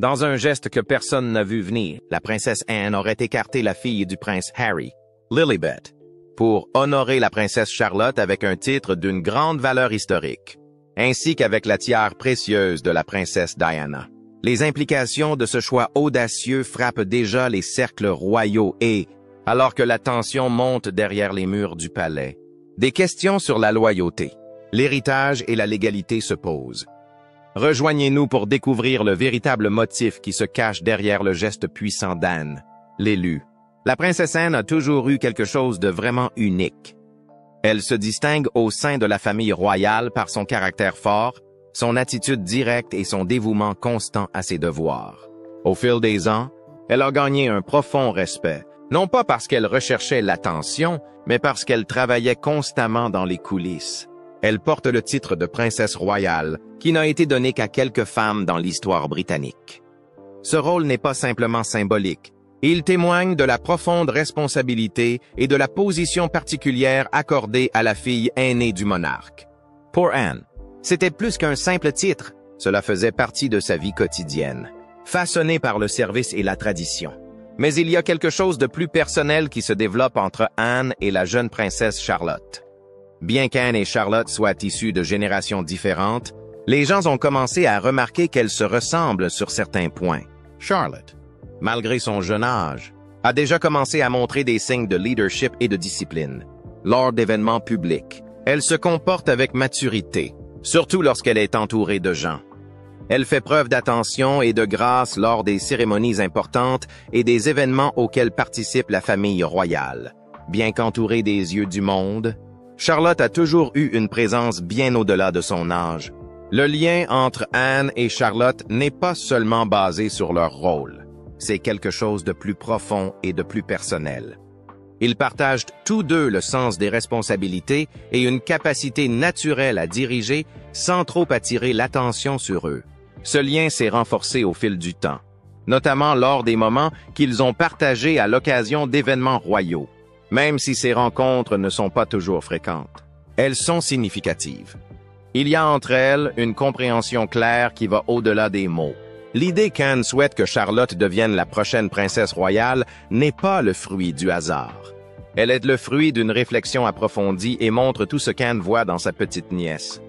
Dans un geste que personne n'a vu venir, la princesse Anne aurait écarté la fille du prince Harry, Lilibet, pour honorer la princesse Charlotte avec un titre d'une grande valeur historique, ainsi qu'avec la tiare précieuse de la princesse Diana. Les implications de ce choix audacieux frappent déjà les cercles royaux et, alors que la tension monte derrière les murs du palais, des questions sur la loyauté, l'héritage et la légalité se posent. Rejoignez-nous pour découvrir le véritable motif qui se cache derrière le geste puissant d'Anne, l'élu. La princesse Anne a toujours eu quelque chose de vraiment unique. Elle se distingue au sein de la famille royale par son caractère fort, son attitude directe et son dévouement constant à ses devoirs. Au fil des ans, elle a gagné un profond respect, non pas parce qu'elle recherchait l'attention, mais parce qu'elle travaillait constamment dans les coulisses. Elle porte le titre de princesse royale, qui n'a été donné qu'à quelques femmes dans l'histoire britannique. Ce rôle n'est pas simplement symbolique. Il témoigne de la profonde responsabilité et de la position particulière accordée à la fille aînée du monarque. Pour Anne, c'était plus qu'un simple titre, cela faisait partie de sa vie quotidienne, façonnée par le service et la tradition. Mais il y a quelque chose de plus personnel qui se développe entre Anne et la jeune princesse Charlotte. Bien qu'Anne et Charlotte soient issues de générations différentes, les gens ont commencé à remarquer qu'elles se ressemblent sur certains points. Charlotte, malgré son jeune âge, a déjà commencé à montrer des signes de leadership et de discipline. Lors d'événements publics, elle se comporte avec maturité, surtout lorsqu'elle est entourée de gens. Elle fait preuve d'attention et de grâce lors des cérémonies importantes et des événements auxquels participe la famille royale. Bien qu'entourée des yeux du monde, Charlotte a toujours eu une présence bien au-delà de son âge. Le lien entre Anne et Charlotte n'est pas seulement basé sur leur rôle. C'est quelque chose de plus profond et de plus personnel. Ils partagent tous deux le sens des responsabilités et une capacité naturelle à diriger sans trop attirer l'attention sur eux. Ce lien s'est renforcé au fil du temps, notamment lors des moments qu'ils ont partagés à l'occasion d'événements royaux. Même si ces rencontres ne sont pas toujours fréquentes, elles sont significatives. Il y a entre elles une compréhension claire qui va au-delà des mots. L'idée qu'Anne souhaite que Charlotte devienne la prochaine princesse royale n'est pas le fruit du hasard. Elle est le fruit d'une réflexion approfondie et montre tout ce qu'Anne voit dans sa petite nièce.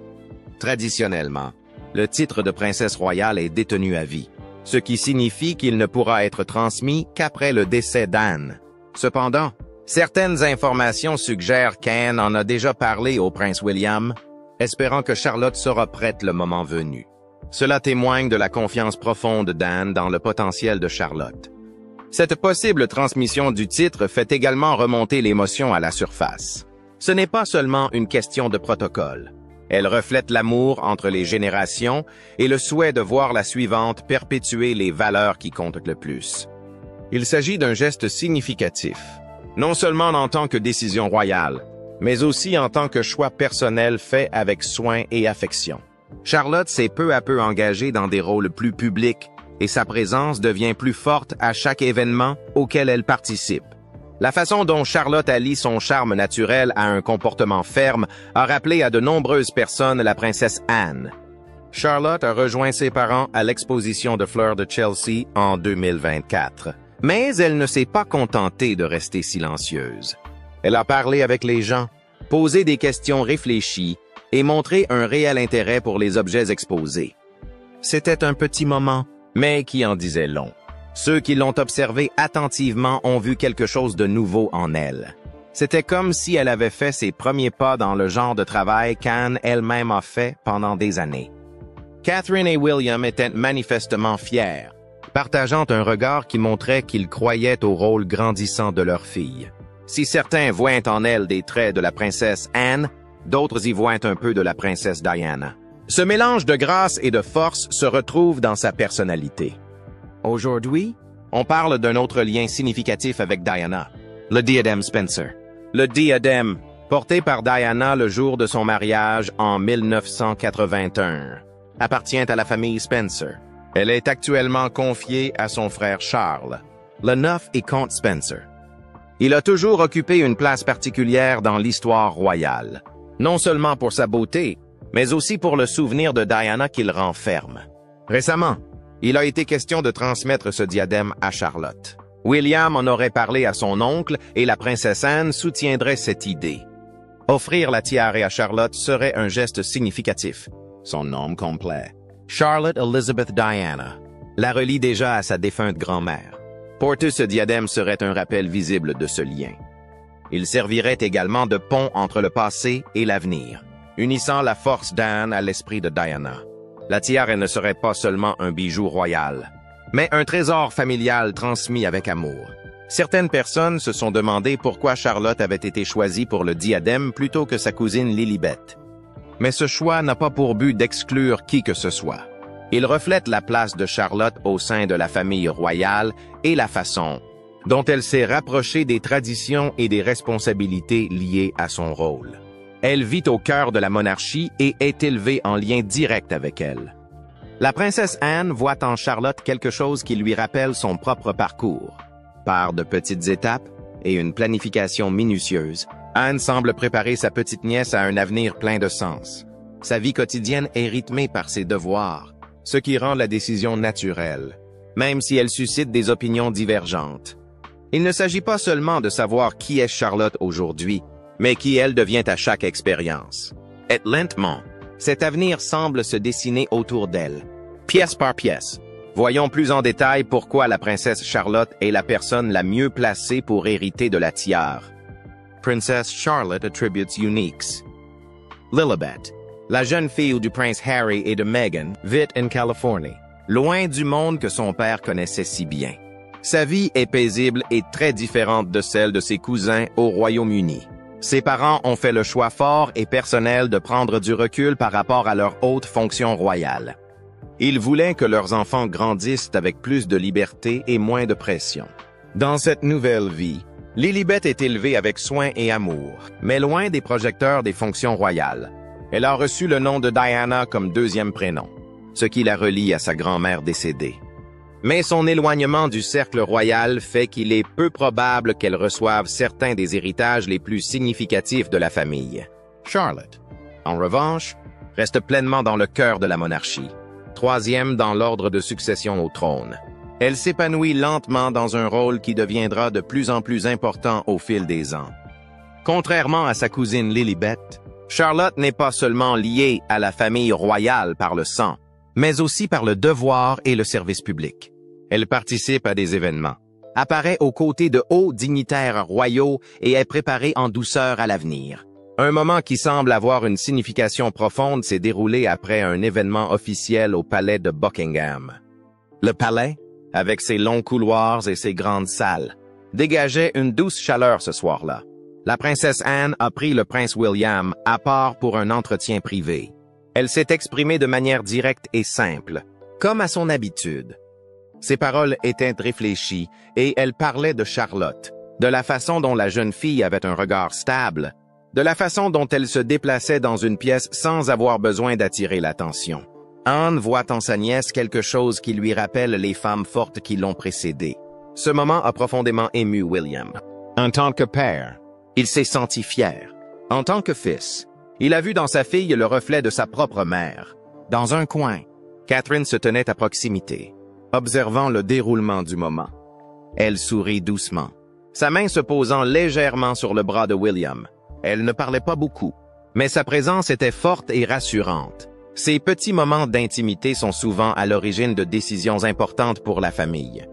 Traditionnellement, le titre de princesse royale est détenu à vie, ce qui signifie qu'il ne pourra être transmis qu'après le décès d'Anne. Cependant, certaines informations suggèrent qu'Anne en a déjà parlé au prince William, espérant que Charlotte sera prête le moment venu. Cela témoigne de la confiance profonde d'Anne dans le potentiel de Charlotte. Cette possible transmission du titre fait également remonter l'émotion à la surface. Ce n'est pas seulement une question de protocole. Elle reflète l'amour entre les générations et le souhait de voir la suivante perpétuer les valeurs qui comptent le plus. Il s'agit d'un geste significatif, non seulement en tant que décision royale, mais aussi en tant que choix personnel fait avec soin et affection. Charlotte s'est peu à peu engagée dans des rôles plus publics et sa présence devient plus forte à chaque événement auquel elle participe. La façon dont Charlotte allie son charme naturel à un comportement ferme a rappelé à de nombreuses personnes la princesse Anne. Charlotte a rejoint ses parents à l'exposition de fleurs de Chelsea en 2024. Mais elle ne s'est pas contentée de rester silencieuse. Elle a parlé avec les gens, posé des questions réfléchies et montré un réel intérêt pour les objets exposés. C'était un petit moment, mais qui en disait long. Ceux qui l'ont observée attentivement ont vu quelque chose de nouveau en elle. C'était comme si elle avait fait ses premiers pas dans le genre de travail qu'Anne elle-même a fait pendant des années. Catherine et William étaient manifestement fiers, partageant un regard qui montrait qu'ils croyaient au rôle grandissant de leur fille. Si certains voient en elle des traits de la princesse Anne, d'autres y voient un peu de la princesse Diana. Ce mélange de grâce et de force se retrouve dans sa personnalité. Aujourd'hui, on parle d'un autre lien significatif avec Diana, le diadème Spencer. Le diadème, porté par Diana le jour de son mariage en 1981, appartient à la famille Spencer. Elle est actuellement confiée à son frère Charles, le 9 et comte Spencer. Il a toujours occupé une place particulière dans l'histoire royale, non seulement pour sa beauté, mais aussi pour le souvenir de Diana qu'il renferme. Récemment, Il a été question de transmettre ce diadème à Charlotte. William en aurait parlé à son oncle et la princesse Anne soutiendrait cette idée. Offrir la tiare à Charlotte serait un geste significatif. Son nom complet, Charlotte Elizabeth Diana, la relie déjà à sa défunte grand-mère. Porter ce diadème serait un rappel visible de ce lien. Il servirait également de pont entre le passé et l'avenir, unissant la force d'Anne à l'esprit de Diana. La tiare ne serait pas seulement un bijou royal, mais un trésor familial transmis avec amour. Certaines personnes se sont demandé pourquoi Charlotte avait été choisie pour le diadème plutôt que sa cousine Lilibet. Mais ce choix n'a pas pour but d'exclure qui que ce soit. Il reflète la place de Charlotte au sein de la famille royale et la façon dont elle s'est rapprochée des traditions et des responsabilités liées à son rôle. Elle vit au cœur de la monarchie et est élevée en lien direct avec elle. La princesse Anne voit en Charlotte quelque chose qui lui rappelle son propre parcours. Par de petites étapes et une planification minutieuse, Anne semble préparer sa petite nièce à un avenir plein de sens. Sa vie quotidienne est rythmée par ses devoirs, ce qui rend la décision naturelle, même si elle suscite des opinions divergentes. Il ne s'agit pas seulement de savoir qui est Charlotte aujourd'hui, mais qui elle devient à chaque expérience. Et lentement, cet avenir semble se dessiner autour d'elle, pièce par pièce. Voyons plus en détail pourquoi la princesse Charlotte est la personne la mieux placée pour hériter de la tiare. Princess Charlotte Attributes Uniques. Lilibet, la jeune fille du prince Harry et de Meghan, vit en Californie, loin du monde que son père connaissait si bien. Sa vie est paisible et très différente de celle de ses cousins au Royaume-Uni. Ses parents ont fait le choix fort et personnel de prendre du recul par rapport à leur haute fonction royale. Ils voulaient que leurs enfants grandissent avec plus de liberté et moins de pression. Dans cette nouvelle vie, Lilibet est élevée avec soin et amour, mais loin des projecteurs des fonctions royales. Elle a reçu le nom de Diana comme deuxième prénom, ce qui la relie à sa grand-mère décédée. Mais son éloignement du cercle royal fait qu'il est peu probable qu'elle reçoive certains des héritages les plus significatifs de la famille. Charlotte, en revanche, reste pleinement dans le cœur de la monarchie, troisième dans l'ordre de succession au trône. Elle s'épanouit lentement dans un rôle qui deviendra de plus en plus important au fil des ans. Contrairement à sa cousine Lilibet, Charlotte n'est pas seulement liée à la famille royale par le sang, mais aussi par le devoir et le service public. Elle participe à des événements, apparaît aux côtés de hauts dignitaires royaux et est préparée en douceur à l'avenir. Un moment qui semble avoir une signification profonde s'est déroulé après un événement officiel au palais de Buckingham. Le palais, avec ses longs couloirs et ses grandes salles, dégageait une douce chaleur ce soir-là. La princesse Anne a pris le prince William à part pour un entretien privé. Elle s'est exprimée de manière directe et simple, comme à son habitude. Ses paroles étaient réfléchies et elle parlait de Charlotte, de la façon dont la jeune fille avait un regard stable, de la façon dont elle se déplaçait dans une pièce sans avoir besoin d'attirer l'attention. Anne voit en sa nièce quelque chose qui lui rappelle les femmes fortes qui l'ont précédée. Ce moment a profondément ému William. En tant que père, il s'est senti fier. En tant que fils, il a vu dans sa fille le reflet de sa propre mère. Dans un coin, Catherine se tenait à proximité, observant le déroulement du moment. Elle sourit doucement, sa main se posant légèrement sur le bras de William. Elle ne parlait pas beaucoup, mais sa présence était forte et rassurante. Ces petits moments d'intimité sont souvent à l'origine de décisions importantes pour la famille.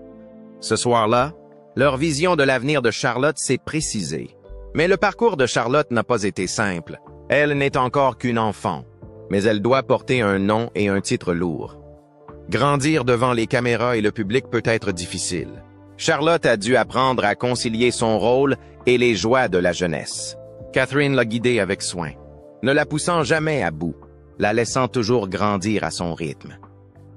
Ce soir-là, leur vision de l'avenir de Charlotte s'est précisée. Mais le parcours de Charlotte n'a pas été simple. Elle n'est encore qu'une enfant, mais elle doit porter un nom et un titre lourd. Grandir devant les caméras et le public peut être difficile. Charlotte a dû apprendre à concilier son rôle et les joies de la jeunesse. Catherine l'a guidée avec soin, ne la poussant jamais à bout, la laissant toujours grandir à son rythme.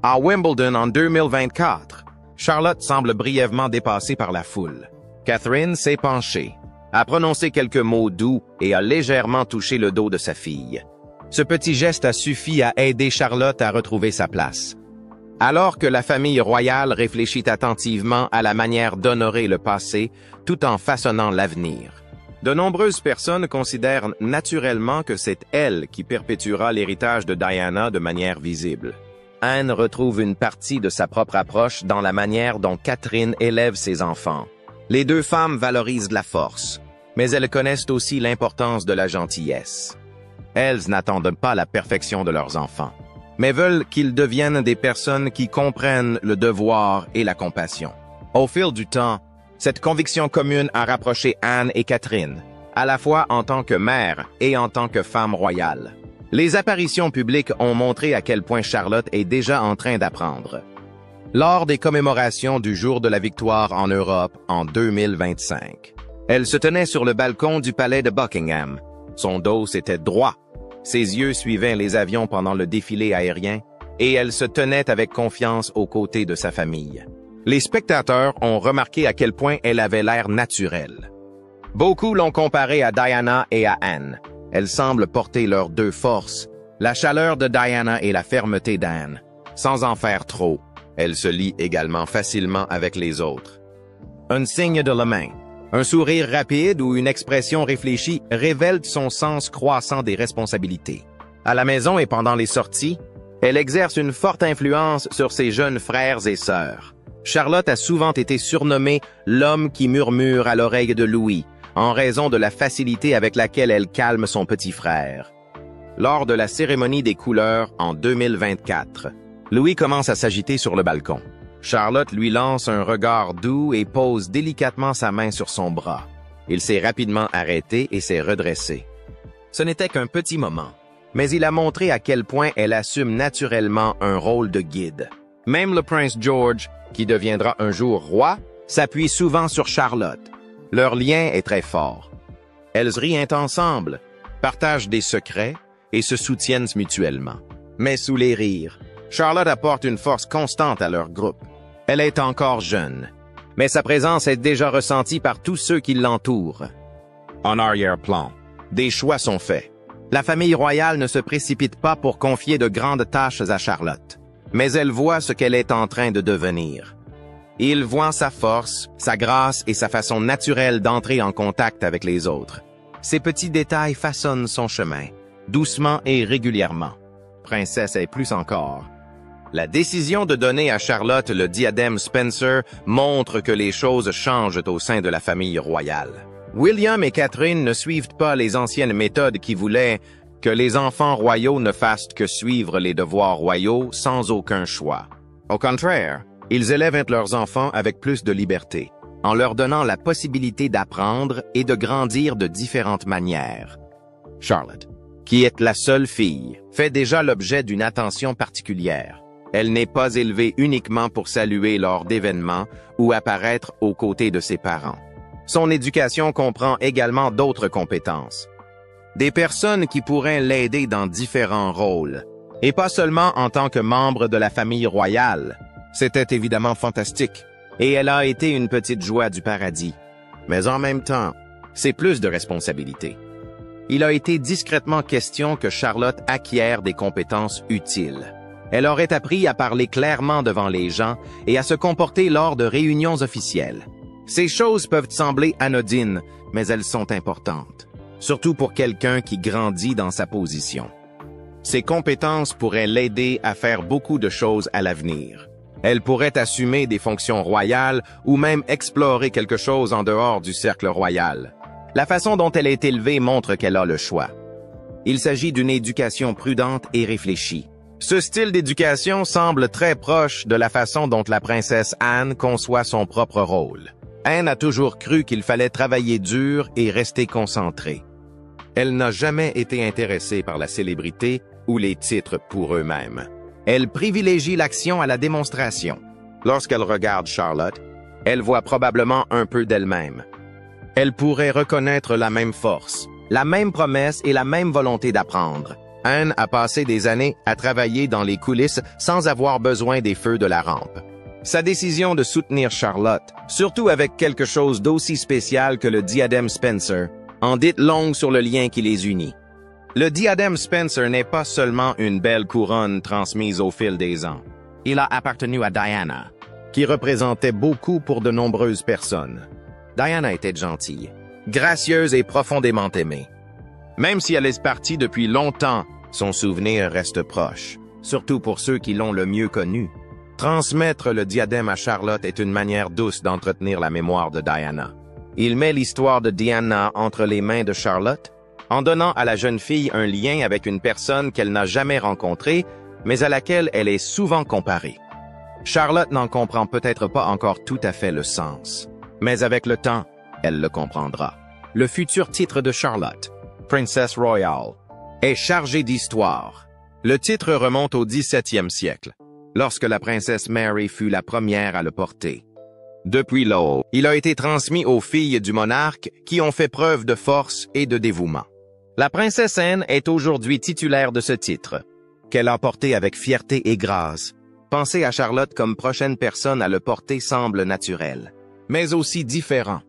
À Wimbledon en 2024, Charlotte semble brièvement dépassée par la foule. Catherine s'est penchée, a prononcé quelques mots doux et a légèrement touché le dos de sa fille. Ce petit geste a suffi à aider Charlotte à retrouver sa place. Alors que la famille royale réfléchit attentivement à la manière d'honorer le passé tout en façonnant l'avenir, de nombreuses personnes considèrent naturellement que c'est elle qui perpétuera l'héritage de Diana de manière visible. Anne retrouve une partie de sa propre approche dans la manière dont Catherine élève ses enfants. Les deux femmes valorisent la force, mais elles connaissent aussi l'importance de la gentillesse. Elles n'attendent pas la perfection de leurs enfants, mais veulent qu'ils deviennent des personnes qui comprennent le devoir et la compassion. Au fil du temps, cette conviction commune a rapproché Anne et Catherine, à la fois en tant que mère et en tant que femme royale. Les apparitions publiques ont montré à quel point Charlotte est déjà en train d'apprendre. Lors des commémorations du jour de la victoire en Europe en 2025, elle se tenait sur le balcon du palais de Buckingham. Son dos était droit, ses yeux suivaient les avions pendant le défilé aérien, et elle se tenait avec confiance aux côtés de sa famille. Les spectateurs ont remarqué à quel point elle avait l'air naturelle. Beaucoup l'ont comparée à Diana et à Anne. Elles semblent porter leurs deux forces, la chaleur de Diana et la fermeté d'Anne. Sans en faire trop, elle se lie également facilement avec les autres. Un signe de la main, un sourire rapide ou une expression réfléchie révèlent son sens croissant des responsabilités. À la maison et pendant les sorties, elle exerce une forte influence sur ses jeunes frères et sœurs. Charlotte a souvent été surnommée « l'homme qui murmure à l'oreille de Louis », en raison de la facilité avec laquelle elle calme son petit frère. Lors de la cérémonie des couleurs en 2024, Louis commence à s'agiter sur le balcon. Charlotte lui lance un regard doux et pose délicatement sa main sur son bras. Il s'est rapidement arrêté et s'est redressé. Ce n'était qu'un petit moment, mais il a montré à quel point elle assume naturellement un rôle de guide. Même le prince George, qui deviendra un jour roi, s'appuie souvent sur Charlotte. Leur lien est très fort. Elles rient ensemble, partagent des secrets et se soutiennent mutuellement. Mais sous les rires, Charlotte apporte une force constante à leur groupe. Elle est encore jeune, mais sa présence est déjà ressentie par tous ceux qui l'entourent. En arrière-plan, des choix sont faits. La famille royale ne se précipite pas pour confier de grandes tâches à Charlotte, mais elle voit ce qu'elle est en train de devenir. Il voit sa force, sa grâce et sa façon naturelle d'entrer en contact avec les autres. Ces petits détails façonnent son chemin, doucement et régulièrement. Princesse et plus encore. La décision de donner à Charlotte le diadème Spencer montre que les choses changent au sein de la famille royale. William et Catherine ne suivent pas les anciennes méthodes qui voulaient que les enfants royaux ne fassent que suivre les devoirs royaux sans aucun choix. Au contraire, ils élèvent leurs enfants avec plus de liberté, en leur donnant la possibilité d'apprendre et de grandir de différentes manières. Charlotte, qui est la seule fille, fait déjà l'objet d'une attention particulière. Elle n'est pas élevée uniquement pour saluer lors d'événements ou apparaître aux côtés de ses parents. Son éducation comprend également d'autres compétences. Des personnes qui pourraient l'aider dans différents rôles, et pas seulement en tant que membre de la famille royale. C'était évidemment fantastique, et elle a été une petite joie du paradis. Mais en même temps, c'est plus de responsabilité. Il a été discrètement question que Charlotte acquiert des compétences utiles. Elle aurait appris à parler clairement devant les gens et à se comporter lors de réunions officielles. Ces choses peuvent sembler anodines, mais elles sont importantes, surtout pour quelqu'un qui grandit dans sa position. Ces compétences pourraient l'aider à faire beaucoup de choses à l'avenir. Elle pourrait assumer des fonctions royales ou même explorer quelque chose en dehors du cercle royal. La façon dont elle est élevée montre qu'elle a le choix. Il s'agit d'une éducation prudente et réfléchie. Ce style d'éducation semble très proche de la façon dont la princesse Anne conçoit son propre rôle. Anne a toujours cru qu'il fallait travailler dur et rester concentrée. Elle n'a jamais été intéressée par la célébrité ou les titres pour eux-mêmes. Elle privilégie l'action à la démonstration. Lorsqu'elle regarde Charlotte, elle voit probablement un peu d'elle-même. Elle pourrait reconnaître la même force, la même promesse et la même volonté d'apprendre. Anne a passé des années à travailler dans les coulisses sans avoir besoin des feux de la rampe. Sa décision de soutenir Charlotte, surtout avec quelque chose d'aussi spécial que le diadème Spencer, en dit long sur le lien qui les unit. Le diadème Spencer n'est pas seulement une belle couronne transmise au fil des ans. Il a appartenu à Diana, qui représentait beaucoup pour de nombreuses personnes. Diana était gentille, gracieuse et profondément aimée. Même si elle est partie depuis longtemps, son souvenir reste proche. surtout pour ceux qui l'ont le mieux connu. Transmettre le diadème à Charlotte est une manière douce d'entretenir la mémoire de Diana. Il met l'histoire de Diana entre les mains de Charlotte, en donnant à la jeune fille un lien avec une personne qu'elle n'a jamais rencontrée, mais à laquelle elle est souvent comparée. Charlotte n'en comprend peut-être pas encore tout à fait le sens, mais avec le temps, elle le comprendra. Le futur titre de Charlotte, Princess Royal, est chargé d'histoire. Le titre remonte au XVIIe siècle, lorsque la princesse Mary fut la première à le porter. Depuis lors, il a été transmis aux filles du monarque qui ont fait preuve de force et de dévouement. La princesse Anne est aujourd'hui titulaire de ce titre, qu'elle a porté avec fierté et grâce. Penser à Charlotte comme prochaine personne à le porter semble naturel, mais aussi différent.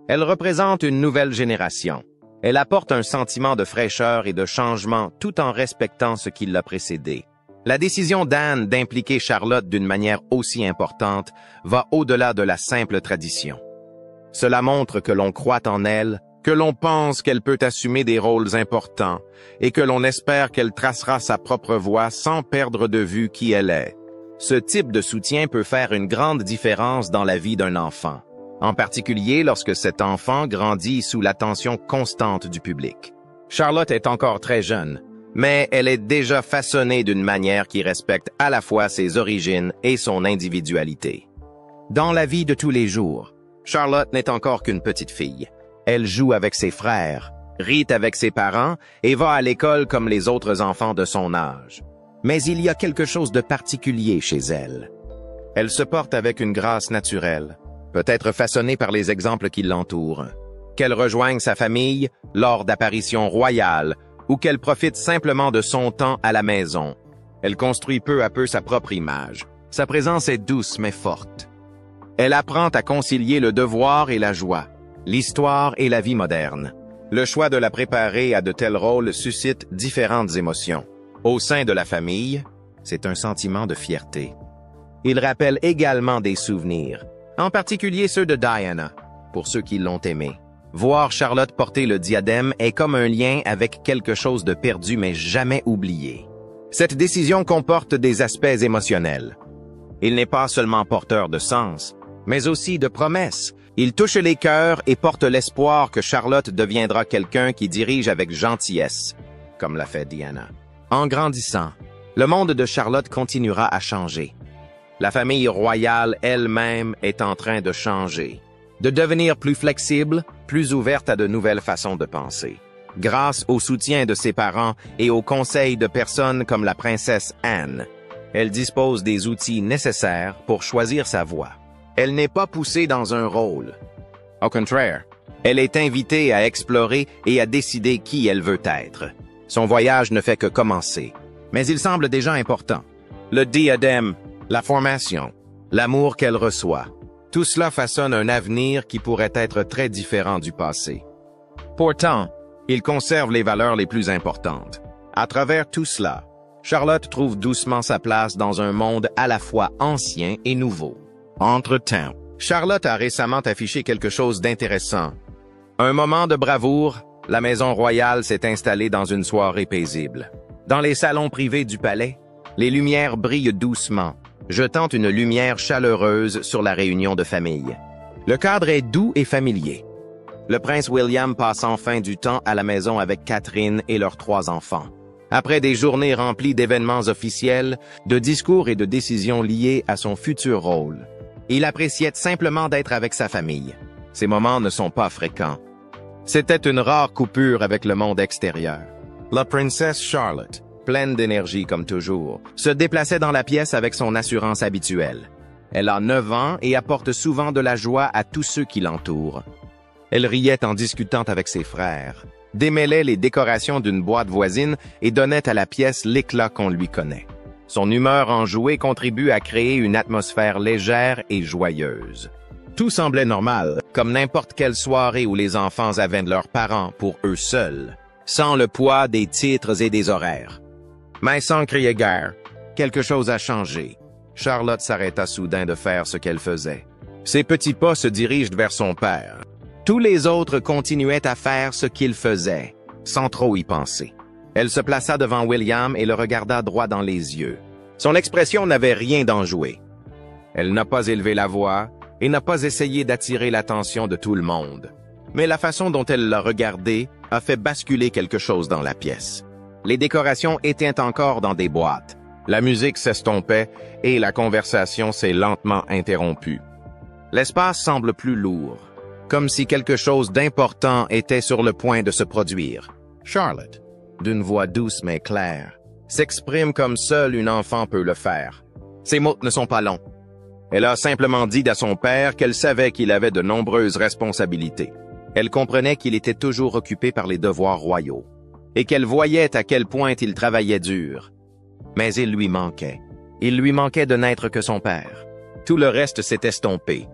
Elle représente une nouvelle génération. Elle apporte un sentiment de fraîcheur et de changement tout en respectant ce qui l'a précédé. La décision d'Anne d'impliquer Charlotte d'une manière aussi importante va au-delà de la simple tradition. Cela montre que l'on croit en elle, que l'on pense qu'elle peut assumer des rôles importants et que l'on espère qu'elle tracera sa propre voie sans perdre de vue qui elle est. Ce type de soutien peut faire une grande différence dans la vie d'un enfant, en particulier lorsque cet enfant grandit sous l'attention constante du public. Charlotte est encore très jeune, mais elle est déjà façonnée d'une manière qui respecte à la fois ses origines et son individualité. Dans la vie de tous les jours, Charlotte n'est encore qu'une petite fille. Elle joue avec ses frères, rit avec ses parents et va à l'école comme les autres enfants de son âge. Mais il y a quelque chose de particulier chez elle. Elle se porte avec une grâce naturelle, peut-être façonnée par les exemples qui l'entourent. Qu'elle rejoigne sa famille lors d'apparitions royales ou qu'elle profite simplement de son temps à la maison. Elle construit peu à peu sa propre image. Sa présence est douce mais forte. Elle apprend à concilier le devoir et la joie, l'histoire et la vie moderne. Le choix de la préparer à de tels rôles suscite différentes émotions. Au sein de la famille, c'est un sentiment de fierté. Il rappelle également des souvenirs, en particulier ceux de Diana, pour ceux qui l'ont aimée. Voir Charlotte porter le diadème est comme un lien avec quelque chose de perdu mais jamais oublié. Cette décision comporte des aspects émotionnels. Il n'est pas seulement porteur de sens, mais aussi de promesses. Il touche les cœurs et porte l'espoir que Charlotte deviendra quelqu'un qui dirige avec gentillesse, comme l'a fait Diana. En grandissant, le monde de Charlotte continuera à changer. La famille royale elle-même est en train de changer, de devenir plus flexible, plus ouverte à de nouvelles façons de penser. Grâce au soutien de ses parents et aux conseils de personnes comme la princesse Anne, elle dispose des outils nécessaires pour choisir sa voie. Elle n'est pas poussée dans un rôle. Au contraire, elle est invitée à explorer et à décider qui elle veut être. Son voyage ne fait que commencer, mais il semble déjà important. Le diadème, la formation, l'amour qu'elle reçoit, tout cela façonne un avenir qui pourrait être très différent du passé. Pourtant, il conserve les valeurs les plus importantes. À travers tout cela, Charlotte trouve doucement sa place dans un monde à la fois ancien et nouveau. Entre-temps, Charlotte a récemment affiché quelque chose d'intéressant. Un moment de bravoure, la maison royale s'est installée dans une soirée paisible. Dans les salons privés du palais, les lumières brillent doucement, jetant une lumière chaleureuse sur la réunion de famille. Le cadre est doux et familier. Le prince William passe enfin du temps à la maison avec Catherine et leurs 3 enfants. Après des journées remplies d'événements officiels, de discours et de décisions liées à son futur rôle, il appréciait simplement d'être avec sa famille. Ces moments ne sont pas fréquents. C'était une rare coupure avec le monde extérieur. La princesse Charlotte, pleine d'énergie comme toujours, se déplaçait dans la pièce avec son assurance habituelle. Elle a 9 ans et apporte souvent de la joie à tous ceux qui l'entourent. Elle riait en discutant avec ses frères, démêlait les décorations d'une boîte voisine et donnait à la pièce l'éclat qu'on lui connaît. Son humeur enjouée contribue à créer une atmosphère légère et joyeuse. Tout semblait normal, comme n'importe quelle soirée où les enfants avaient leurs parents pour eux seuls, sans le poids des titres et des horaires. Mais sans crier guerre, quelque chose a changé. Charlotte s'arrêta soudain de faire ce qu'elle faisait. Ses petits pas se dirigent vers son père. Tous les autres continuaient à faire ce qu'ils faisaient, sans trop y penser. Elle se plaça devant William et le regarda droit dans les yeux. Son expression n'avait rien d'enjoué. Elle n'a pas élevé la voix et n'a pas essayé d'attirer l'attention de tout le monde. Mais la façon dont elle l'a regardé a fait basculer quelque chose dans la pièce. Les décorations étaient encore dans des boîtes. La musique s'estompait et la conversation s'est lentement interrompue. L'espace semble plus lourd, comme si quelque chose d'important était sur le point de se produire. Charlotte, d'une voix douce mais claire, s'exprime comme seule une enfant peut le faire. Ses mots ne sont pas longs. Elle a simplement dit à son père qu'elle savait qu'il avait de nombreuses responsabilités. Elle comprenait qu'il était toujours occupé par les devoirs royaux et qu'elle voyait à quel point il travaillait dur. Mais il lui manquait. Il lui manquait de n'être que son père. Tout le reste s'est estompé.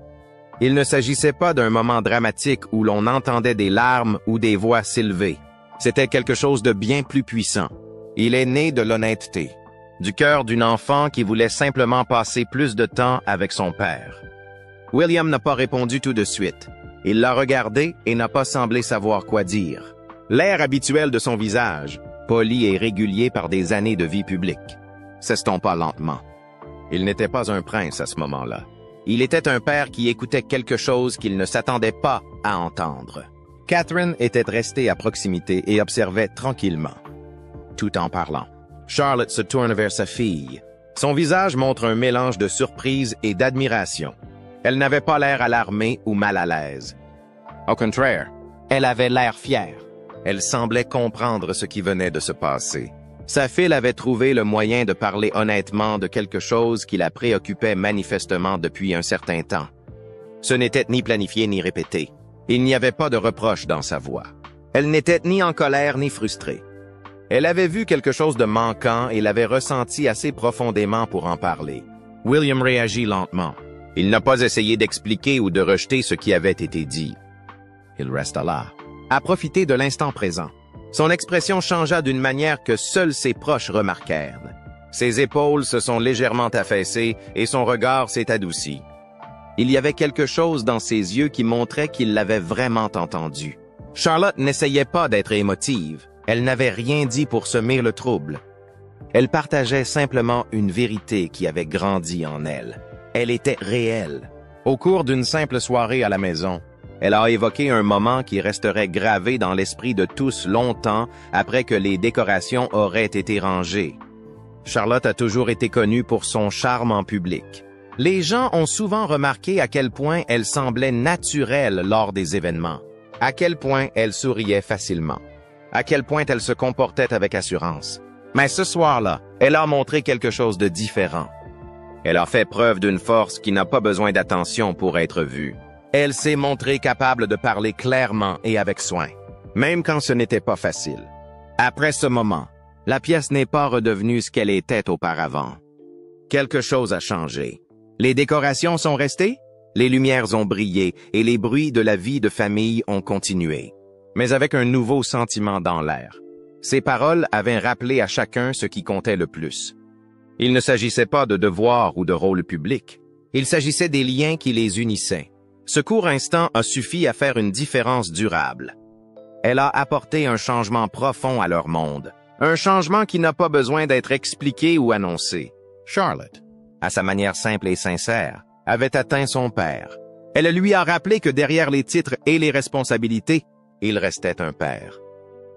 Il ne s'agissait pas d'un moment dramatique où l'on entendait des larmes ou des voix s'élever. C'était quelque chose de bien plus puissant. Il est né de l'honnêteté, du cœur d'une enfant qui voulait simplement passer plus de temps avec son père. William n'a pas répondu tout de suite. Il l'a regardé et n'a pas semblé savoir quoi dire. L'air habituel de son visage, poli et régulier par des années de vie publique, s'estompa lentement. Il n'était pas un prince à ce moment-là. Il était un père qui écoutait quelque chose qu'il ne s'attendait pas à entendre. Catherine était restée à proximité et observait tranquillement, tout en parlant. Charlotte se tourne vers sa fille. Son visage montre un mélange de surprise et d'admiration. Elle n'avait pas l'air alarmée ou mal à l'aise. Au contraire, elle avait l'air fière. Elle semblait comprendre ce qui venait de se passer. Sa fille avait trouvé le moyen de parler honnêtement de quelque chose qui la préoccupait manifestement depuis un certain temps. Ce n'était ni planifié ni répété. Il n'y avait pas de reproche dans sa voix. Elle n'était ni en colère ni frustrée. Elle avait vu quelque chose de manquant et l'avait ressenti assez profondément pour en parler. William réagit lentement. Il n'a pas essayé d'expliquer ou de rejeter ce qui avait été dit. Il resta là, à profiter de l'instant présent. Son expression changea d'une manière que seuls ses proches remarquèrent. Ses épaules se sont légèrement affaissées et son regard s'est adouci. Il y avait quelque chose dans ses yeux qui montrait qu'il l'avait vraiment entendu. Charlotte n'essayait pas d'être émotive. Elle n'avait rien dit pour semer le trouble. Elle partageait simplement une vérité qui avait grandi en elle. Elle était réelle. Au cours d'une simple soirée à la maison, elle a évoqué un moment qui resterait gravé dans l'esprit de tous longtemps après que les décorations auraient été rangées. Charlotte a toujours été connue pour son charme en public. Les gens ont souvent remarqué à quel point elle semblait naturelle lors des événements, à quel point elle souriait facilement, à quel point elle se comportait avec assurance. Mais ce soir-là, elle a montré quelque chose de différent. Elle a fait preuve d'une force qui n'a pas besoin d'attention pour être vue. Elle s'est montrée capable de parler clairement et avec soin, même quand ce n'était pas facile. Après ce moment, la pièce n'est pas redevenue ce qu'elle était auparavant. Quelque chose a changé. Les décorations sont restées, les lumières ont brillé et les bruits de la vie de famille ont continué, mais avec un nouveau sentiment dans l'air. Ces paroles avaient rappelé à chacun ce qui comptait le plus. Il ne s'agissait pas de devoirs ou de rôle public. Il s'agissait des liens qui les unissaient. Ce court instant a suffi à faire une différence durable. Elle a apporté un changement profond à leur monde. Un changement qui n'a pas besoin d'être expliqué ou annoncé. Charlotte, à sa manière simple et sincère, avait atteint son père. Elle lui a rappelé que derrière les titres et les responsabilités, il restait un père.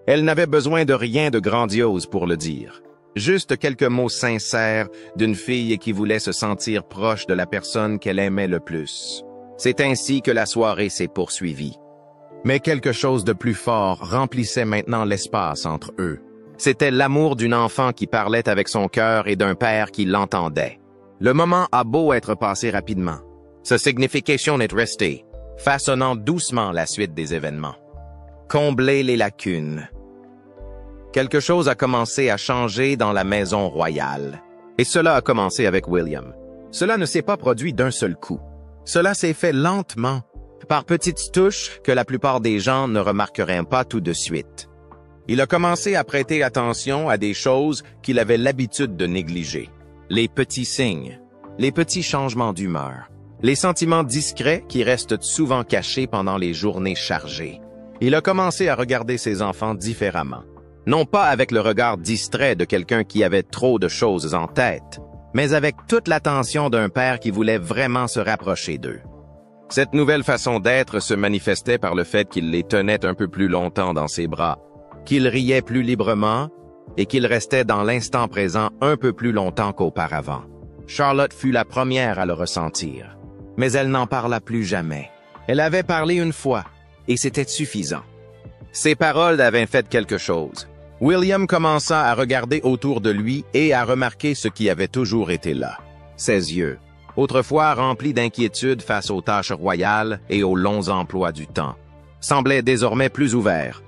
Elle n'avait besoin de rien de grandiose pour le dire. Juste quelques mots sincères d'une fille qui voulait se sentir proche de la personne qu'elle aimait le plus. C'est ainsi que la soirée s'est poursuivie. Mais quelque chose de plus fort remplissait maintenant l'espace entre eux. C'était l'amour d'une enfant qui parlait avec son cœur et d'un père qui l'entendait. Le moment a beau être passé rapidement. Sa signification est restée, façonnant doucement la suite des événements. Combler les lacunes. Quelque chose a commencé à changer dans la maison royale. Et cela a commencé avec William. Cela ne s'est pas produit d'un seul coup. Cela s'est fait lentement, par petites touches que la plupart des gens ne remarqueraient pas tout de suite. Il a commencé à prêter attention à des choses qu'il avait l'habitude de négliger. Les petits signes, les petits changements d'humeur, les sentiments discrets qui restent souvent cachés pendant les journées chargées. Il a commencé à regarder ses enfants différemment. Non pas avec le regard distrait de quelqu'un qui avait trop de choses en tête, mais avec toute l'attention d'un père qui voulait vraiment se rapprocher d'eux. Cette nouvelle façon d'être se manifestait par le fait qu'il les tenait un peu plus longtemps dans ses bras, qu'il riait plus librement et qu'il restait dans l'instant présent un peu plus longtemps qu'auparavant. Charlotte fut la première à le ressentir, mais elle n'en parla plus jamais. Elle avait parlé une fois, et c'était suffisant. Ses paroles avaient fait quelque chose. William commença à regarder autour de lui et à remarquer ce qui avait toujours été là. Ses yeux, autrefois remplis d'inquiétude face aux tâches royales et aux longs emplois du temps, semblaient désormais plus ouverts.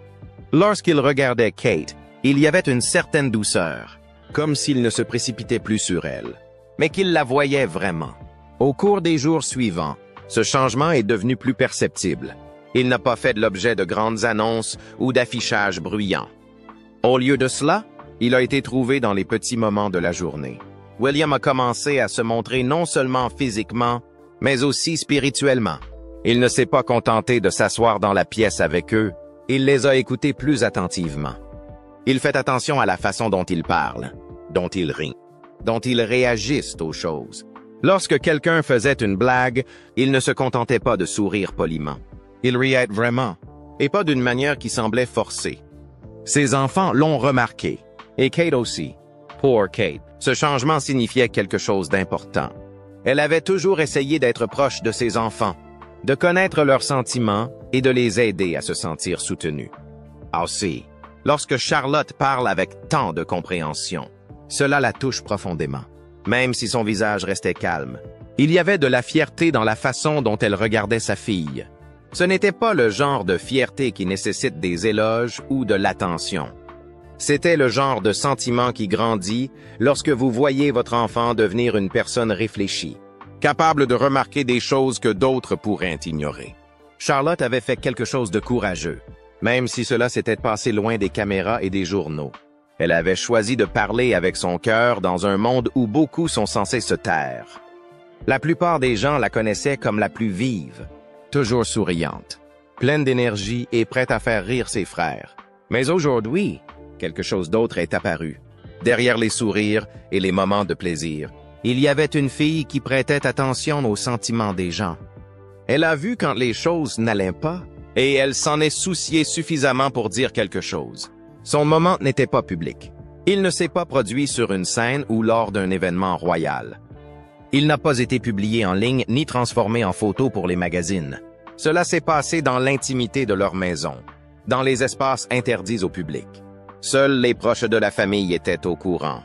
Lorsqu'il regardait Kate, il y avait une certaine douceur, comme s'il ne se précipitait plus sur elle, mais qu'il la voyait vraiment. Au cours des jours suivants, ce changement est devenu plus perceptible. Il n'a pas fait l'objet de grandes annonces ou d'affichages bruyants. Au lieu de cela, il a été trouvé dans les petits moments de la journée. William a commencé à se montrer non seulement physiquement, mais aussi spirituellement. Il ne s'est pas contenté de s'asseoir dans la pièce avec eux, il les a écoutés plus attentivement. Il fait attention à la façon dont ils parlent, dont ils rient, dont ils réagissent aux choses. Lorsque quelqu'un faisait une blague, il ne se contentait pas de sourire poliment. Il riait vraiment, et pas d'une manière qui semblait forcée. Ses enfants l'ont remarqué, et Kate aussi. Pour Kate, ce changement signifiait quelque chose d'important. Elle avait toujours essayé d'être proche de ses enfants, de connaître leurs sentiments et de les aider à se sentir soutenus. Aussi, lorsque Charlotte parle avec tant de compréhension, cela la touche profondément. Même si son visage restait calme, il y avait de la fierté dans la façon dont elle regardait sa fille. Ce n'était pas le genre de fierté qui nécessite des éloges ou de l'attention. C'était le genre de sentiment qui grandit lorsque vous voyez votre enfant devenir une personne réfléchie, capable de remarquer des choses que d'autres pourraient ignorer. Charlotte avait fait quelque chose de courageux, même si cela s'était passé loin des caméras et des journaux. Elle avait choisi de parler avec son cœur dans un monde où beaucoup sont censés se taire. La plupart des gens la connaissaient comme la plus vive, toujours souriante, pleine d'énergie et prête à faire rire ses frères. Mais aujourd'hui, quelque chose d'autre est apparu. Derrière les sourires et les moments de plaisir, il y avait une fille qui prêtait attention aux sentiments des gens. Elle a vu quand les choses n'allaient pas, et elle s'en est souciée suffisamment pour dire quelque chose. Son moment n'était pas public. Il ne s'est pas produit sur une scène ou lors d'un événement royal. Il n'a pas été publié en ligne ni transformé en photo pour les magazines. Cela s'est passé dans l'intimité de leur maison, dans les espaces interdits au public. Seuls les proches de la famille étaient au courant.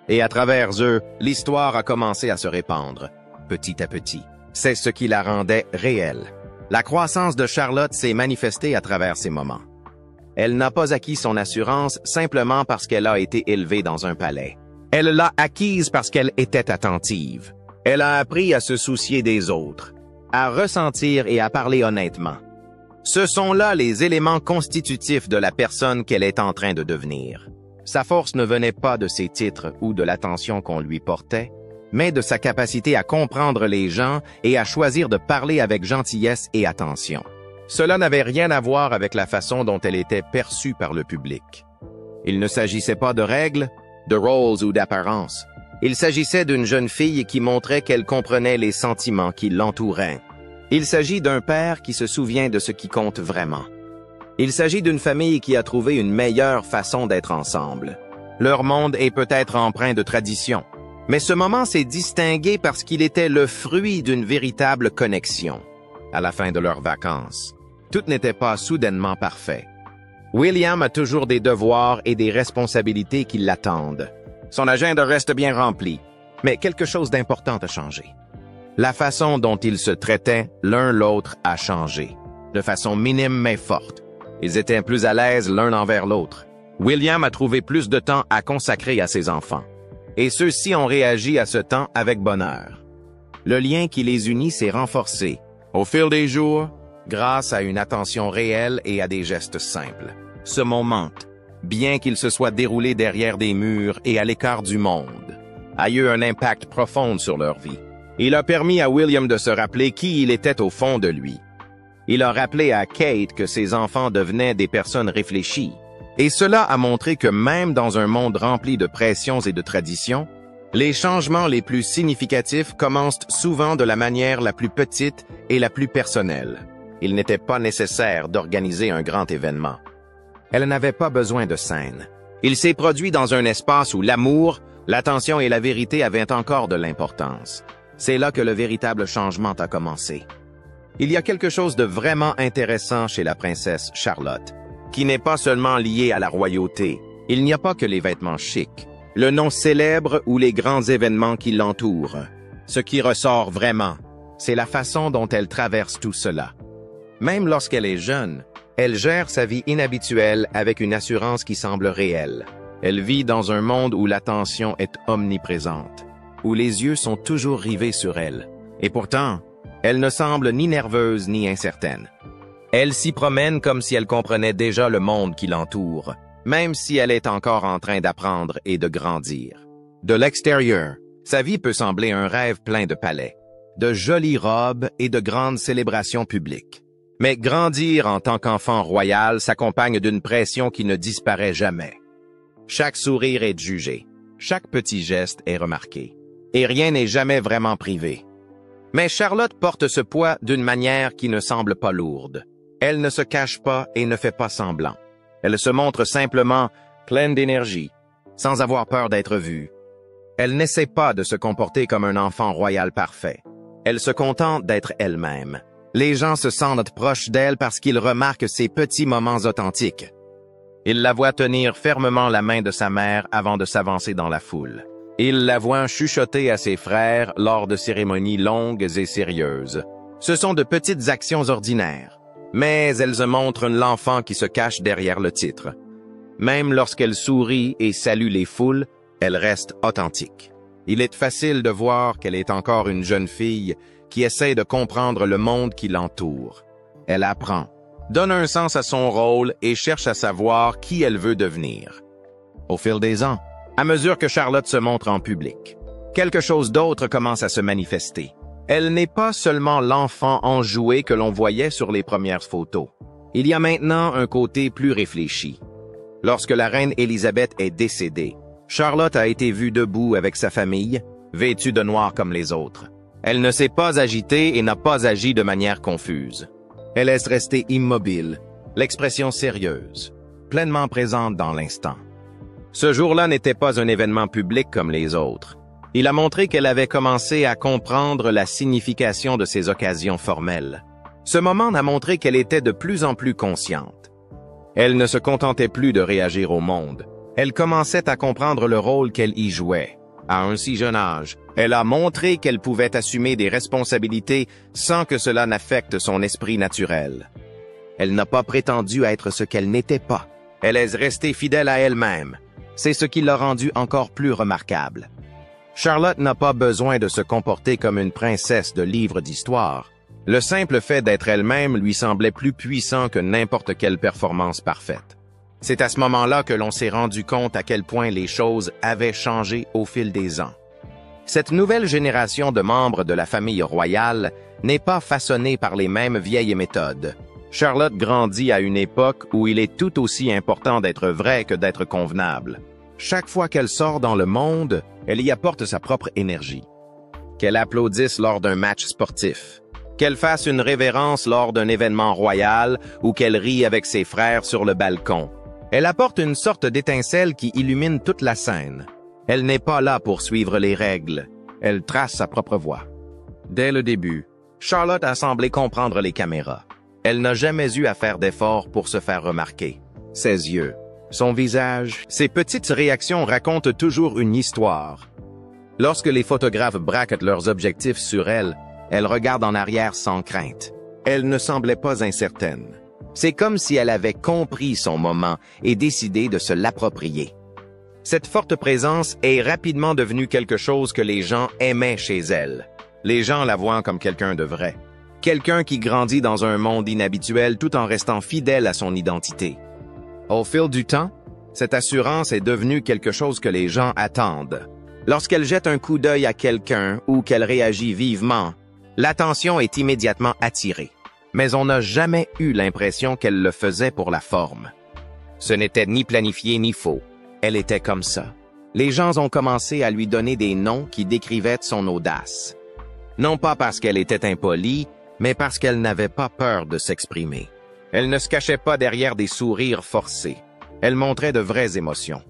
Et à travers eux, l'histoire a commencé à se répandre, petit à petit. C'est ce qui la rendait réelle. La croissance de Charlotte s'est manifestée à travers ces moments. Elle n'a pas acquis son assurance simplement parce qu'elle a été élevée dans un palais. Elle l'a acquise parce qu'elle était attentive. Elle a appris à se soucier des autres, à ressentir et à parler honnêtement. Ce sont là les éléments constitutifs de la personne qu'elle est en train de devenir. Sa force ne venait pas de ses titres ou de l'attention qu'on lui portait, mais de sa capacité à comprendre les gens et à choisir de parler avec gentillesse et attention. Cela n'avait rien à voir avec la façon dont elle était perçue par le public. Il ne s'agissait pas de règles, de rôles ou d'apparences. Il s'agissait d'une jeune fille qui montrait qu'elle comprenait les sentiments qui l'entouraient. Il s'agit d'un père qui se souvient de ce qui compte vraiment. Il s'agit d'une famille qui a trouvé une meilleure façon d'être ensemble. Leur monde est peut-être empreint de tradition, mais ce moment s'est distingué parce qu'il était le fruit d'une véritable connexion. À la fin de leurs vacances, tout n'était pas soudainement parfait. William a toujours des devoirs et des responsabilités qui l'attendent. Son agenda reste bien rempli, mais quelque chose d'important a changé. La façon dont ils se traitaient l'un l'autre a changé, de façon minime mais forte. Ils étaient plus à l'aise l'un envers l'autre. William a trouvé plus de temps à consacrer à ses enfants, et ceux-ci ont réagi à ce temps avec bonheur. Le lien qui les unit s'est renforcé, au fil des jours, grâce à une attention réelle et à des gestes simples. Ce moment, bien qu'il se soit déroulé derrière des murs et à l'écart du monde, a eu un impact profond sur leur vie. Il a permis à William de se rappeler qui il était au fond de lui. Il a rappelé à Kate que ses enfants devenaient des personnes réfléchies, Et cela a montré que même dans un monde rempli de pressions et de traditions, les changements les plus significatifs commencent souvent de la manière la plus petite et la plus personnelle. Il n'était pas nécessaire d'organiser un grand événement. Elle n'avait pas besoin de scène. Il s'est produit dans un espace où l'amour, l'attention et la vérité avaient encore de l'importance. C'est là que le véritable changement a commencé. Il y a quelque chose de vraiment intéressant chez la princesse Charlotte, qui n'est pas seulement lié à la royauté. Il n'y a pas que les vêtements chics, le nom célèbre ou les grands événements qui l'entourent. Ce qui ressort vraiment, c'est la façon dont elle traverse tout cela. Même lorsqu'elle est jeune, elle gère sa vie inhabituelle avec une assurance qui semble réelle. Elle vit dans un monde où l'attention est omniprésente, où les yeux sont toujours rivés sur elle. Et pourtant, elle ne semble ni nerveuse ni incertaine. Elle s'y promène comme si elle comprenait déjà le monde qui l'entoure, même si elle est encore en train d'apprendre et de grandir. De l'extérieur, sa vie peut sembler un rêve plein de palais, de jolies robes et de grandes célébrations publiques. Mais grandir en tant qu'enfant royal s'accompagne d'une pression qui ne disparaît jamais. Chaque sourire est jugé, chaque petit geste est remarqué, et rien n'est jamais vraiment privé. Mais Charlotte porte ce poids d'une manière qui ne semble pas lourde. Elle ne se cache pas et ne fait pas semblant. Elle se montre simplement pleine d'énergie, sans avoir peur d'être vue. Elle n'essaie pas de se comporter comme un enfant royal parfait. Elle se contente d'être elle-même. Les gens se sentent proches d'elle parce qu'ils remarquent ses petits moments authentiques. Ils la voient tenir fermement la main de sa mère avant de s'avancer dans la foule. Ils la voient chuchoter à ses frères lors de cérémonies longues et sérieuses. Ce sont de petites actions ordinaires, mais elles montrent l'enfant qui se cache derrière le titre. Même lorsqu'elle sourit et salue les foules, elle reste authentique. Il est facile de voir qu'elle est encore une jeune fille qui essaie de comprendre le monde qui l'entoure. Elle apprend, donne un sens à son rôle et cherche à savoir qui elle veut devenir. Au fil des ans, à mesure que Charlotte se montre en public, quelque chose d'autre commence à se manifester. Elle n'est pas seulement l'enfant enjoué que l'on voyait sur les premières photos. Il y a maintenant un côté plus réfléchi. Lorsque la reine Élisabeth est décédée, Charlotte a été vue debout avec sa famille, vêtue de noir comme les autres. Elle ne s'est pas agitée et n'a pas agi de manière confuse. Elle est restée immobile, l'expression sérieuse, pleinement présente dans l'instant. Ce jour-là n'était pas un événement public comme les autres. Il a montré qu'elle avait commencé à comprendre la signification de ces occasions formelles. Ce moment a montré qu'elle était de plus en plus consciente. Elle ne se contentait plus de réagir au monde. Elle commençait à comprendre le rôle qu'elle y jouait. À un si jeune âge, elle a montré qu'elle pouvait assumer des responsabilités sans que cela n'affecte son esprit naturel. Elle n'a pas prétendu être ce qu'elle n'était pas. Elle est restée fidèle à elle-même. C'est ce qui l'a rendue encore plus remarquable. Charlotte n'a pas besoin de se comporter comme une princesse de livres d'histoire. Le simple fait d'être elle-même lui semblait plus puissant que n'importe quelle performance parfaite. C'est à ce moment-là que l'on s'est rendu compte à quel point les choses avaient changé au fil des ans. Cette nouvelle génération de membres de la famille royale n'est pas façonnée par les mêmes vieilles méthodes. Charlotte grandit à une époque où il est tout aussi important d'être vrai que d'être convenable. Chaque fois qu'elle sort dans le monde, elle y apporte sa propre énergie. Qu'elle applaudisse lors d'un match sportif, qu'elle fasse une révérence lors d'un événement royal ou qu'elle rie avec ses frères sur le balcon. Elle apporte une sorte d'étincelle qui illumine toute la scène. Elle n'est pas là pour suivre les règles. Elle trace sa propre voie. Dès le début, Charlotte a semblé comprendre les caméras. Elle n'a jamais eu à faire d'efforts pour se faire remarquer. Ses yeux, son visage, ses petites réactions racontent toujours une histoire. Lorsque les photographes braquent leurs objectifs sur elle, elle regarde en arrière sans crainte. Elle ne semblait pas incertaine. C'est comme si elle avait compris son moment et décidé de se l'approprier. Cette forte présence est rapidement devenue quelque chose que les gens aimaient chez elle. Les gens la voient comme quelqu'un de vrai. Quelqu'un qui grandit dans un monde inhabituel tout en restant fidèle à son identité. Au fil du temps, cette assurance est devenue quelque chose que les gens attendent. Lorsqu'elle jette un coup d'œil à quelqu'un ou qu'elle réagit vivement, l'attention est immédiatement attirée. Mais on n'a jamais eu l'impression qu'elle le faisait pour la forme. Ce n'était ni planifié ni faux. Elle était comme ça. Les gens ont commencé à lui donner des noms qui décrivaient son audace. Non pas parce qu'elle était impolie, mais parce qu'elle n'avait pas peur de s'exprimer. Elle ne se cachait pas derrière des sourires forcés. Elle montrait de vraies émotions.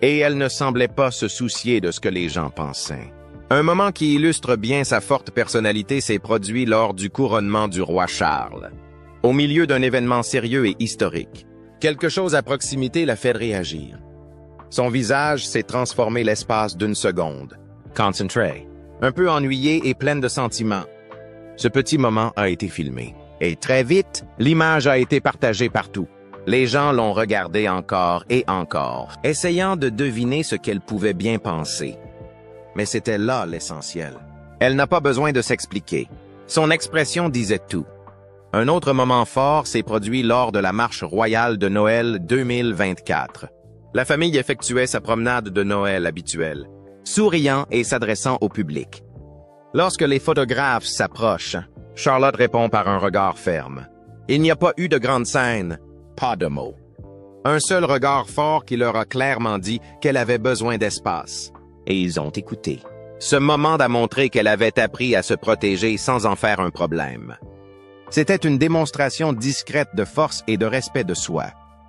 Et elle ne semblait pas se soucier de ce que les gens pensaient. Un moment qui illustre bien sa forte personnalité s'est produit lors du couronnement du roi Charles. Au milieu d'un événement sérieux et historique, quelque chose à proximité l'a fait réagir. Son visage s'est transformé l'espace d'une seconde. Concentré, un peu ennuyé et pleine de sentiments. Ce petit moment a été filmé. Et très vite, l'image a été partagée partout. Les gens l'ont regardé encore et encore, essayant de deviner ce qu'elle pouvait bien penser. Mais c'était là l'essentiel. Elle n'a pas besoin de s'expliquer. Son expression disait tout. Un autre moment fort s'est produit lors de la marche royale de Noël 2024. La famille effectuait sa promenade de Noël habituelle, souriant et s'adressant au public. Lorsque les photographes s'approchent, Charlotte répond par un regard ferme. Il n'y a pas eu de grande scène, pas de mots. Un seul regard fort qui leur a clairement dit qu'elle avait besoin d'espace. Et ils ont écouté. Ce moment a montré qu'elle avait appris à se protéger sans en faire un problème. C'était une démonstration discrète de force et de respect de soi.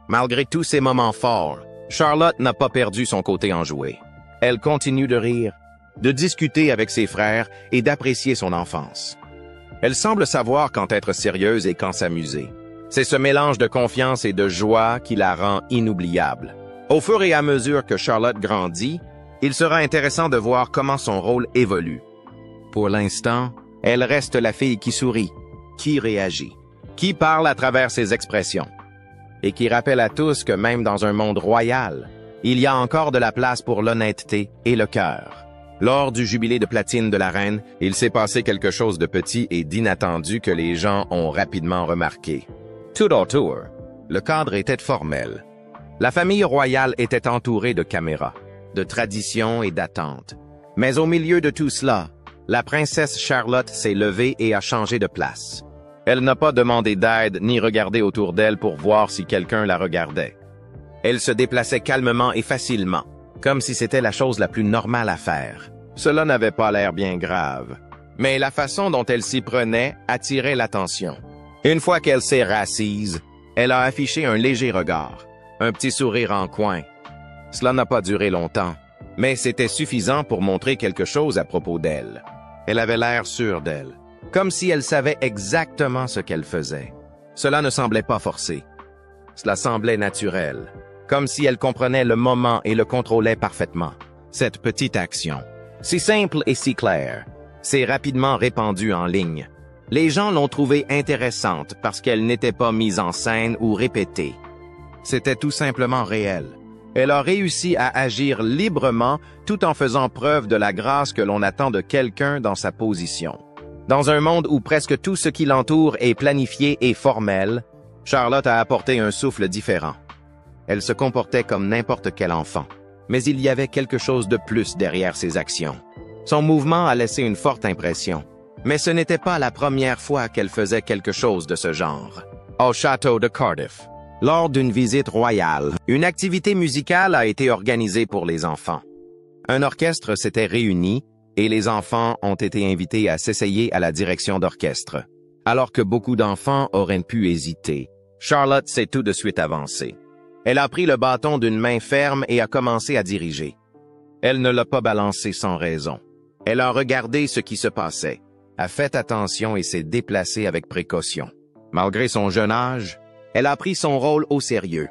Malgré tous ces moments forts, Charlotte n'a pas perdu son côté enjoué. Elle continue de rire, de discuter avec ses frères et d'apprécier son enfance. Elle semble savoir quand être sérieuse et quand s'amuser. C'est ce mélange de confiance et de joie qui la rend inoubliable. Au fur et à mesure que Charlotte grandit, il sera intéressant de voir comment son rôle évolue. Pour l'instant, elle reste la fille qui sourit, qui réagit, qui parle à travers ses expressions, et qui rappelle à tous que même dans un monde royal, il y a encore de la place pour l'honnêteté et le cœur. Lors du jubilé de platine de la reine, il s'est passé quelque chose de petit et d'inattendu que les gens ont rapidement remarqué. Tout autour, le cadre était formel. La famille royale était entourée de caméras, de traditions et d'attentes. Mais au milieu de tout cela, la princesse Charlotte s'est levée et a changé de place. Elle n'a pas demandé d'aide ni regardé autour d'elle pour voir si quelqu'un la regardait. Elle se déplaçait calmement et facilement, comme si c'était la chose la plus normale à faire. Cela n'avait pas l'air bien grave, mais la façon dont elle s'y prenait attirait l'attention. Une fois qu'elle s'est rassise, elle a affiché un léger regard, un petit sourire en coin. Cela n'a pas duré longtemps, mais c'était suffisant pour montrer quelque chose à propos d'elle. Elle avait l'air sûre d'elle, comme si elle savait exactement ce qu'elle faisait. Cela ne semblait pas forcé. Cela semblait naturel, comme si elle comprenait le moment et le contrôlait parfaitement. Cette petite action, si simple et si claire, s'est rapidement répandue en ligne. Les gens l'ont trouvée intéressante parce qu'elle n'était pas mise en scène ou répétée. C'était tout simplement réel. Elle a réussi à agir librement tout en faisant preuve de la grâce que l'on attend de quelqu'un dans sa position. Dans un monde où presque tout ce qui l'entoure est planifié et formel, Charlotte a apporté un souffle différent. Elle se comportait comme n'importe quel enfant, mais il y avait quelque chose de plus derrière ses actions. Son mouvement a laissé une forte impression, mais ce n'était pas la première fois qu'elle faisait quelque chose de ce genre. Au château de Cardiff, lors d'une visite royale, une activité musicale a été organisée pour les enfants. Un orchestre s'était réuni et les enfants ont été invités à s'essayer à la direction d'orchestre. Alors que beaucoup d'enfants auraient pu hésiter, Charlotte s'est tout de suite avancée. Elle a pris le bâton d'une main ferme et a commencé à diriger. Elle ne l'a pas balancé sans raison. Elle a regardé ce qui se passait, a fait attention et s'est déplacée avec précaution. Malgré son jeune âge, elle a pris son rôle au sérieux.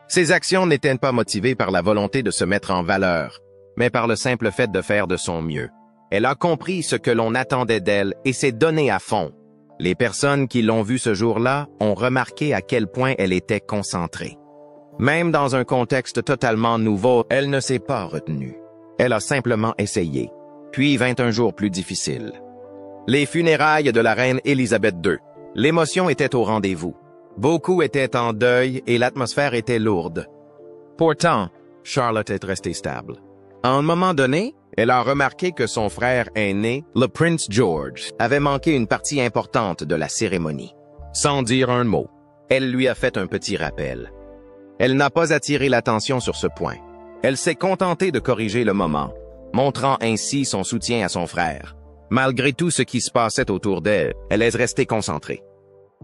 Ses actions n'étaient pas motivées par la volonté de se mettre en valeur, mais par le simple fait de faire de son mieux. Elle a compris ce que l'on attendait d'elle et s'est donnée à fond. Les personnes qui l'ont vue ce jour-là ont remarqué à quel point elle était concentrée. Même dans un contexte totalement nouveau, elle ne s'est pas retenue. Elle a simplement essayé. Puis vint un jour plus difficile. Les funérailles de la reine Élisabeth II. L'émotion était au rendez-vous. Beaucoup étaient en deuil et l'atmosphère était lourde. Pourtant, Charlotte est restée stable. À un moment donné, elle a remarqué que son frère aîné, le Prince George, avait manqué une partie importante de la cérémonie. Sans dire un mot, elle lui a fait un petit rappel. Elle n'a pas attiré l'attention sur ce point. Elle s'est contentée de corriger le moment, montrant ainsi son soutien à son frère. Malgré tout ce qui se passait autour d'elle, elle est restée concentrée.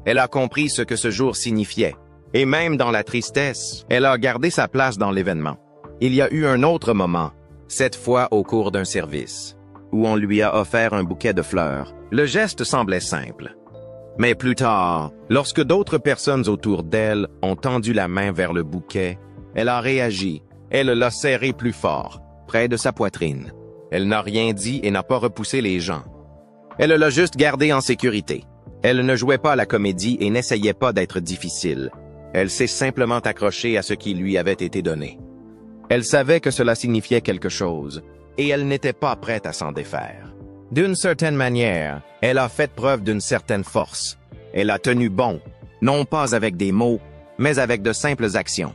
Elle a compris ce que ce jour signifiait, et même dans la tristesse, elle a gardé sa place dans l'événement. Il y a eu un autre moment, cette fois au cours d'un service, où on lui a offert un bouquet de fleurs. Le geste semblait simple. Mais plus tard, lorsque d'autres personnes autour d'elle ont tendu la main vers le bouquet, elle a réagi. Elle l'a serré plus fort, près de sa poitrine. Elle n'a rien dit et n'a pas repoussé les gens. Elle l'a juste gardé en sécurité. Elle ne jouait pas à la comédie et n'essayait pas d'être difficile. Elle s'est simplement accrochée à ce qui lui avait été donné. Elle savait que cela signifiait quelque chose, et elle n'était pas prête à s'en défaire. D'une certaine manière, elle a fait preuve d'une certaine force. Elle a tenu bon, non pas avec des mots, mais avec de simples actions.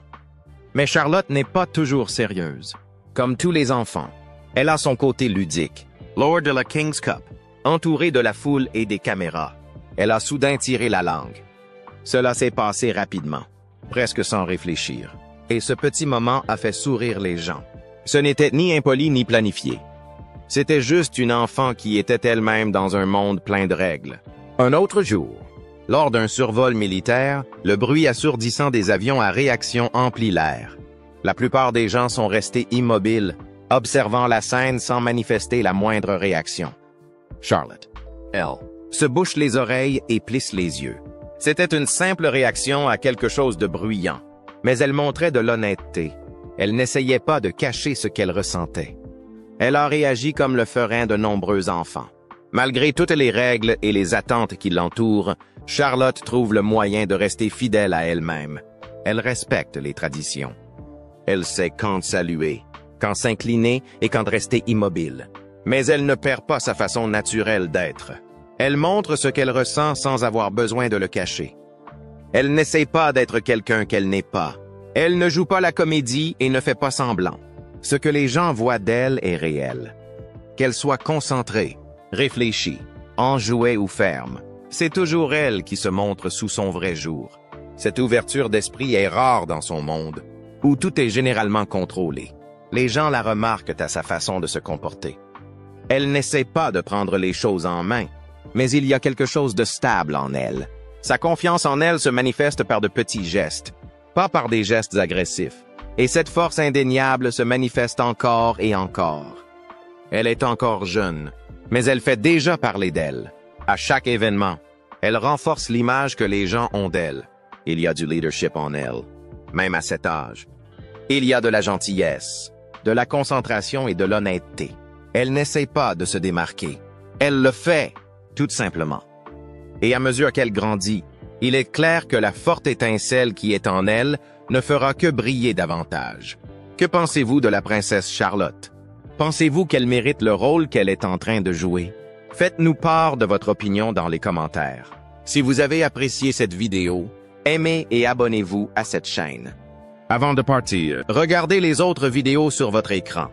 Mais Charlotte n'est pas toujours sérieuse. Comme tous les enfants, elle a son côté ludique. Lors de la King's Cup, entourée de la foule et des caméras, elle a soudain tiré la langue. Cela s'est passé rapidement, presque sans réfléchir. Et ce petit moment a fait sourire les gens. Ce n'était ni impoli ni planifié. C'était juste une enfant qui était elle-même dans un monde plein de règles. Un autre jour, lors d'un survol militaire, le bruit assourdissant des avions à réaction emplit l'air. La plupart des gens sont restés immobiles, observant la scène sans manifester la moindre réaction. Charlotte, elle, se bouche les oreilles et plisse les yeux. C'était une simple réaction à quelque chose de bruyant, mais elle montrait de l'honnêteté. Elle n'essayait pas de cacher ce qu'elle ressentait. Elle a réagi comme le feraient de nombreux enfants. Malgré toutes les règles et les attentes qui l'entourent, Charlotte trouve le moyen de rester fidèle à elle-même. Elle respecte les traditions. Elle sait quand saluer, quand s'incliner et quand rester immobile. Mais elle ne perd pas sa façon naturelle d'être. Elle montre ce qu'elle ressent sans avoir besoin de le cacher. Elle n'essaie pas d'être quelqu'un qu'elle n'est pas. Elle ne joue pas la comédie et ne fait pas semblant. Ce que les gens voient d'elle est réel. Qu'elle soit concentrée, réfléchie, enjouée ou ferme, c'est toujours elle qui se montre sous son vrai jour. Cette ouverture d'esprit est rare dans son monde, où tout est généralement contrôlé. Les gens la remarquent à sa façon de se comporter. Elle n'essaie pas de prendre les choses en main, mais il y a quelque chose de stable en elle. Sa confiance en elle se manifeste par de petits gestes, pas par des gestes agressifs. Et cette force indéniable se manifeste encore et encore. Elle est encore jeune, mais elle fait déjà parler d'elle. À chaque événement, elle renforce l'image que les gens ont d'elle. Il y a du leadership en elle, même à cet âge. Il y a de la gentillesse, de la concentration et de l'honnêteté. Elle n'essaie pas de se démarquer. Elle le fait, tout simplement. Et à mesure qu'elle grandit, il est clair que la forte étincelle qui est en elle ne fera que briller davantage. Que pensez-vous de la princesse Charlotte? Pensez-vous qu'elle mérite le rôle qu'elle est en train de jouer? Faites-nous part de votre opinion dans les commentaires. Si vous avez apprécié cette vidéo, aimez et abonnez-vous à cette chaîne. Avant de partir, regardez les autres vidéos sur votre écran.